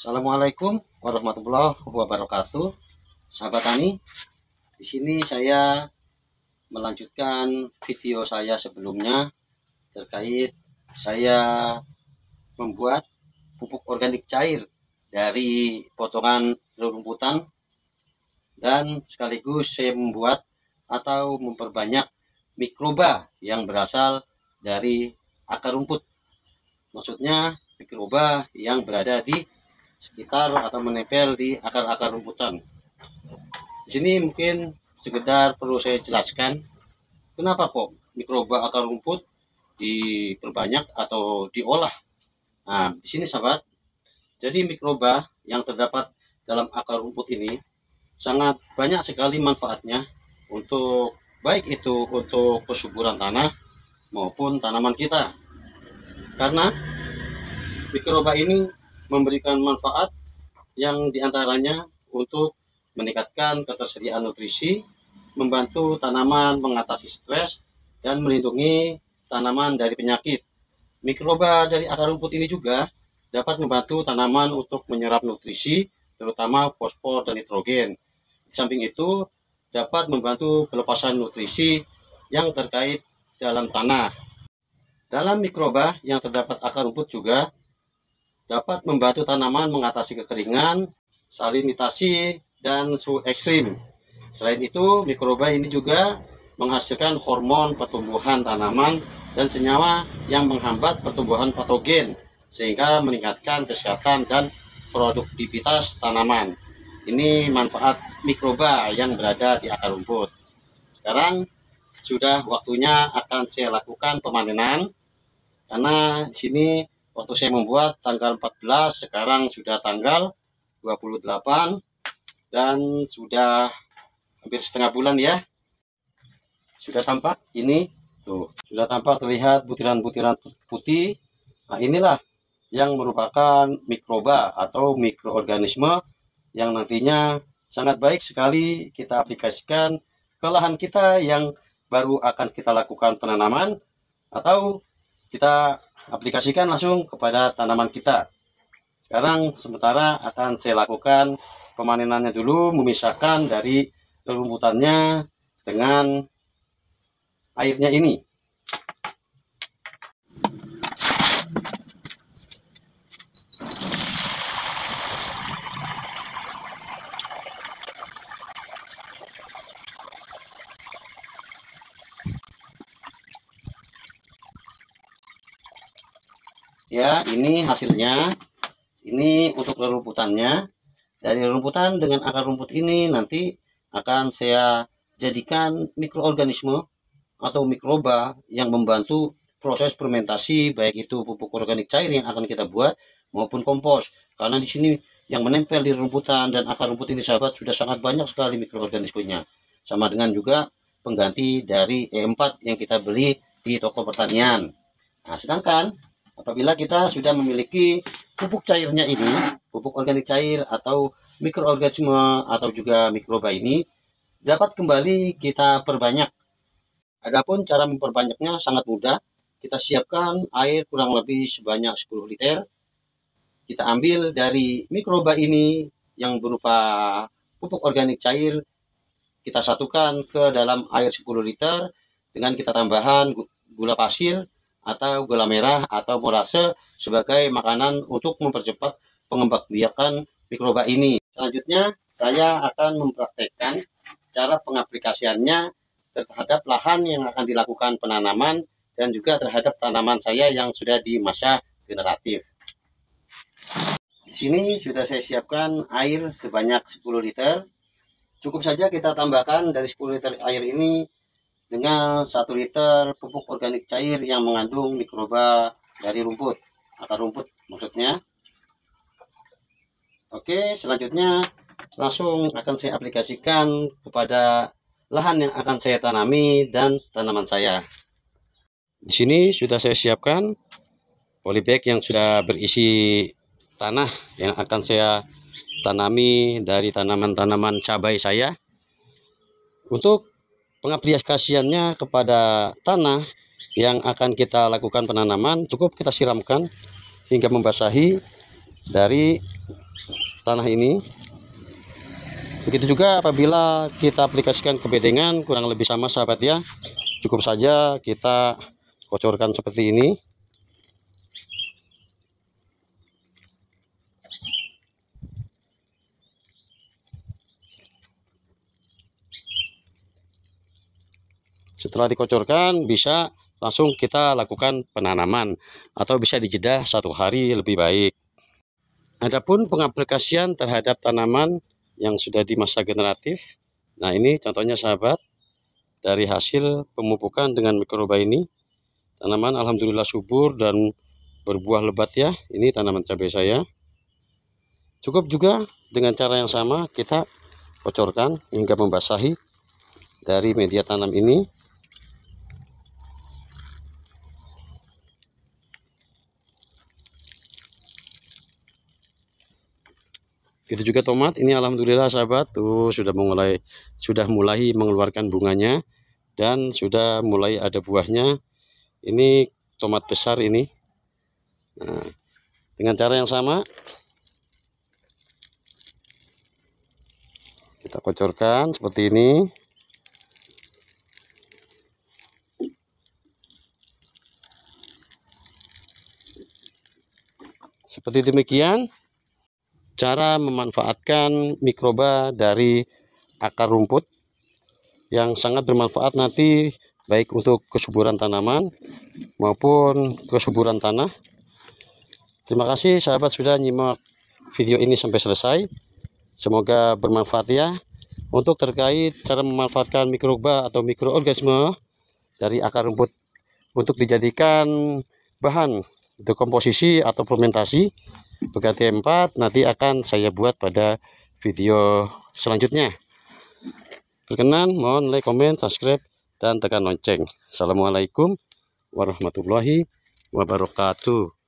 Assalamualaikum warahmatullahi wabarakatuh. Sahabat tani, di sini saya melanjutkan video saya sebelumnya terkait saya membuat pupuk organik cair dari potongan rerumputan dan sekaligus saya membuat atau memperbanyak mikroba yang berasal dari akar rumput. Maksudnya mikroba yang berada di sekitar atau menempel di akar-akar rumputan. Di sini mungkin sekedar perlu saya jelaskan kenapa kok mikroba akar rumput diperbanyak atau diolah. Nah, di sini sahabat, jadi mikroba yang terdapat dalam akar rumput ini sangat banyak sekali manfaatnya untuk baik itu untuk kesuburan tanah maupun tanaman kita. Karena mikroba ini memberikan manfaat yang diantaranya untuk meningkatkan ketersediaan nutrisi, membantu tanaman mengatasi stres, dan melindungi tanaman dari penyakit. Mikroba dari akar rumput ini juga dapat membantu tanaman untuk menyerap nutrisi, terutama fosfor dan nitrogen. Di samping itu, dapat membantu pelepasan nutrisi yang terkait dalam tanah. Dalam mikroba yang terdapat akar rumput juga dapat membantu tanaman mengatasi kekeringan, salinitasi, dan suhu ekstrim. Selain itu, mikroba ini juga menghasilkan hormon pertumbuhan tanaman dan senyawa yang menghambat pertumbuhan patogen, sehingga meningkatkan kesehatan dan produktivitas tanaman. Ini manfaat mikroba yang berada di akar rumput. Sekarang sudah waktunya akan saya lakukan pemanenan, karena di sini waktu saya membuat tanggal 14, sekarang sudah tanggal 28 dan sudah hampir setengah bulan ya. Sudah tampak ini tuh, sudah tampak terlihat butiran-butiran putih. Nah, inilah yang merupakan mikroba atau mikroorganisme yang nantinya sangat baik sekali kita aplikasikan ke lahan kita yang baru akan kita lakukan penanaman, atau kita aplikasikan langsung kepada tanaman kita. Sekarang sementara akan saya lakukan pemanenannya dulu, memisahkan dari rerumputannya dengan airnya ini. Ya, ini hasilnya. Ini untuk rerumputannya. Dari rerumputan dengan akar rumput ini nanti akan saya jadikan mikroorganisme atau mikroba yang membantu proses fermentasi, baik itu pupuk organik cair yang akan kita buat maupun kompos. Karena di sini yang menempel di rerumputan dan akar rumput ini sahabat sudah sangat banyak sekali mikroorganismenya. Sama dengan juga pengganti dari E4 yang kita beli di toko pertanian. Nah, sedangkan apabila kita sudah memiliki pupuk cairnya ini, pupuk organik cair atau mikroorganisme atau juga mikroba ini dapat kembali kita perbanyak. Adapun cara memperbanyaknya sangat mudah. Kita siapkan air kurang lebih sebanyak 10 liter. Kita ambil dari mikroba ini yang berupa pupuk organik cair, kita satukan ke dalam air 10 liter dengan kita tambahan gula pasir atau gula merah atau molase sebagai makanan untuk mempercepat pengembangbiakan mikroba ini. Selanjutnya saya akan mempraktekkan cara pengaplikasiannya terhadap lahan yang akan dilakukan penanaman dan juga terhadap tanaman saya yang sudah di masa generatif. Di sini sudah saya siapkan air sebanyak 10 liter. Cukup saja kita tambahkan dari 10 liter air ini dengan 1 liter pupuk organik cair yang mengandung mikroba dari rumput, akar rumput maksudnya. Oke, selanjutnya langsung akan saya aplikasikan kepada lahan yang akan saya tanami dan tanaman saya. Di sini sudah saya siapkan polybag yang sudah berisi tanah yang akan saya tanami dari tanaman-tanaman cabai saya. Untuk pengaplikasiannya kepada tanah yang akan kita lakukan penanaman, cukup kita siramkan hingga membasahi dari tanah ini. Begitu juga apabila kita aplikasikan ke bedengan, kurang lebih sama sahabat ya. Cukup saja kita kocorkan seperti ini. Setelah dikocorkan, bisa langsung kita lakukan penanaman atau bisa dijeda 1 hari lebih baik. Adapun pengaplikasian terhadap tanaman yang sudah di masa generatif, nah ini contohnya sahabat, dari hasil pemupukan dengan mikroba ini, tanaman alhamdulillah subur dan berbuah lebat ya. Ini tanaman cabai saya. Cukup juga dengan cara yang sama kita kocorkan hingga membasahi dari media tanam ini. Itu juga tomat ini alhamdulillah sahabat tuh sudah mulai mengeluarkan bunganya dan sudah mulai ada buahnya. Ini tomat besar ini. Nah, dengan cara yang sama kita kocorkan seperti ini. Seperti demikian cara memanfaatkan mikroba dari akar rumput yang sangat bermanfaat nanti baik untuk kesuburan tanaman maupun kesuburan tanah. Terima kasih sahabat sudah nyimak video ini sampai selesai. Semoga bermanfaat ya. Untuk terkait cara memanfaatkan mikroba atau mikroorganisme dari akar rumput untuk dijadikan bahan untuk komposisi atau fermentasi Pegati 4 nanti akan saya buat pada video selanjutnya. Berkenan mohon like, comment, subscribe, dan tekan lonceng. Assalamualaikum warahmatullahi wabarakatuh.